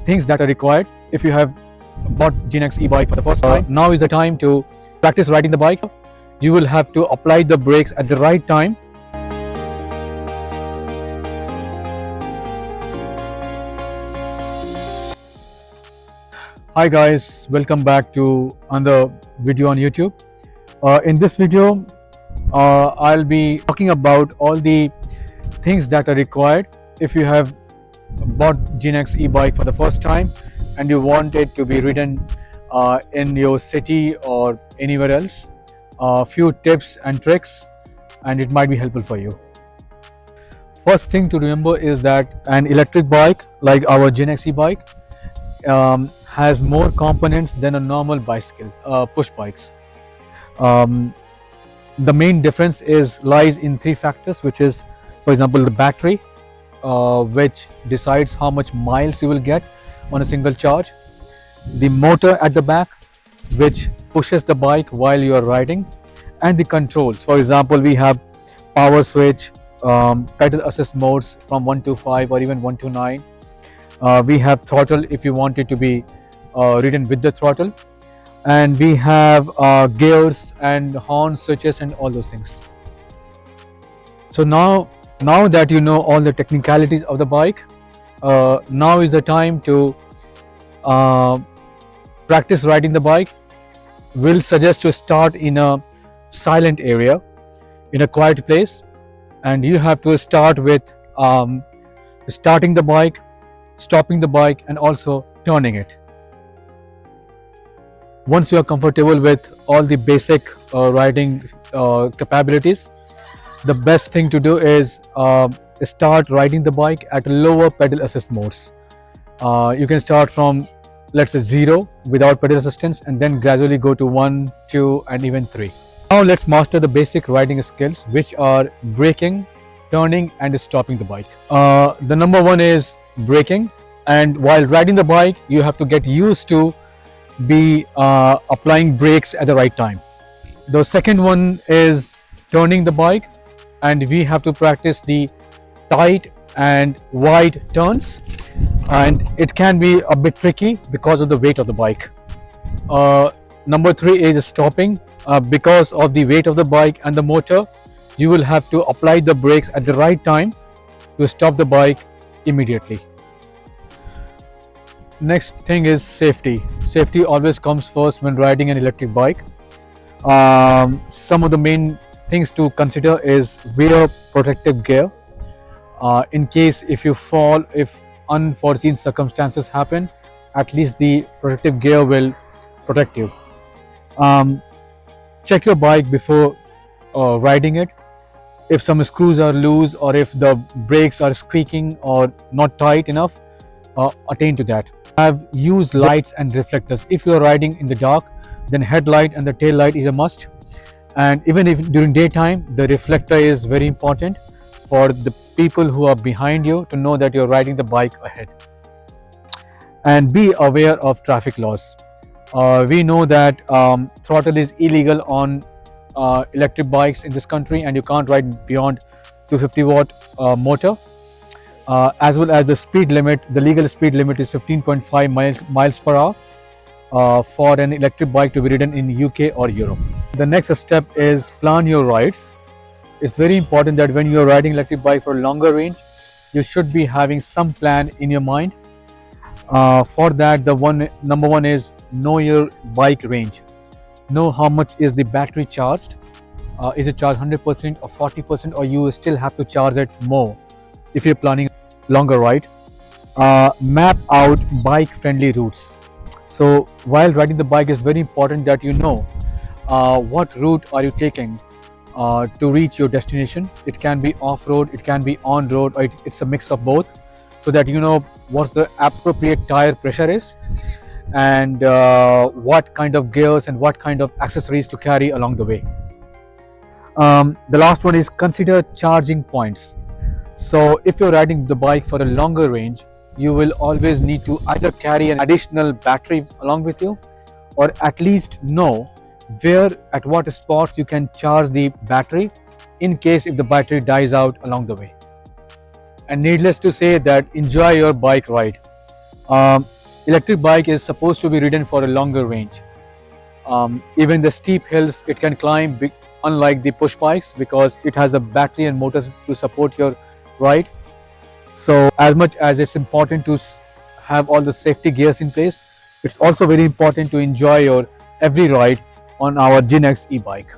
things that are required if you have bought GeneX e-bike for the first time. Now is the time to practice riding the bike. You will have to apply the brakes at the right time. Hi guys, welcome back to another video on YouTube. In this video, I'll be talking about all the things that are required if you have bought GeneX e-bike for the first time and you want it to be ridden in your city or anywhere else. A few tips and tricks, and it might be helpful for you. First thing to remember is that an electric bike like our GeneX e-bike has more components than a normal bicycle, push bikes. The main difference lies in three factors, which is, for example, the battery, which decides how much miles you will get on a single charge, the motor at the back, which pushes the bike while you are riding, and the controls. For example, we have power switch, pedal assist modes from 1 to 5 or even 1 to 9. We have throttle if you want it to be ridden with the throttle, and we have gears and horn switches and all those things. So now that you know all the technicalities of the bike, now is the time to practice riding the bike. We'll suggest to start in a silent area, in a quiet place, and you have to start with starting the bike, stopping the bike, and also turning it. Once you are comfortable with all the basic riding capabilities, the best thing to do is start riding the bike at lower pedal assist modes. You can start from, let's say, 0 without pedal assistance, and then gradually go to 1, 2, and even 3. Now let's master the basic riding skills, which are braking, turning, and stopping the bike. The number one is braking, and while riding the bike, you have to get used to be applying brakes at the right time. The second one is turning the bike, and we have to practice the tight and wide turns, and it can be a bit tricky because of the weight of the bike. Number 3 is stopping. Because of the weight of the bike and the motor, you will have to apply the brakes at the right time to stop the bike immediately. Next thing is safety. Safety always comes first when riding an electric bike. Some of the main things to consider is wear protective gear. In case if you fall, if unforeseen circumstances happen, at least the protective gear will protect you. Check your bike before riding it. If some screws are loose or if the brakes are squeaking or not tight enough, attend to that. Have used lights and reflectors. If you are riding in the dark, then headlight and the tail light is a must. And even if during daytime, the reflector is very important for the people who are behind you to know that you're riding the bike ahead. And be aware of traffic laws. We know that throttle is illegal on electric bikes in this country, and you can't ride beyond 250 watt motor. As well as the speed limit, the legal speed limit is 15.5 miles per hour for an electric bike to be ridden in UK or Europe. The next step is plan your rides. It's very important that when you are riding electric bike for a longer range, you should be having some plan in your mind. For that, number one is know your bike range. Know how much is the battery charged. Is it charged 100% or 40%, or you still have to charge it more if you're planning longer ride. Map out bike friendly routes. So while riding the bike, it's very important that you know what route are you taking to reach your destination. It can be off-road, it can be on-road, or it's a mix of both, so that you know what the appropriate tire pressure is, and what kind of gears and what kind of accessories to carry along the way. The last one is consider charging points. So if you're riding the bike for a longer range, you will always need to either carry an additional battery along with you, or at least know where, at what spots you can charge the battery in case if the battery dies out along the way. And needless to say that enjoy your bike ride. Electric bike is supposed to be ridden for a longer range. Even the steep hills it can climb, unlike the push bikes, because it has a battery and motors to support your ride. So as much as it's important to have all the safety gears in place, it's also very important to enjoy your every ride on our GenX e-bike.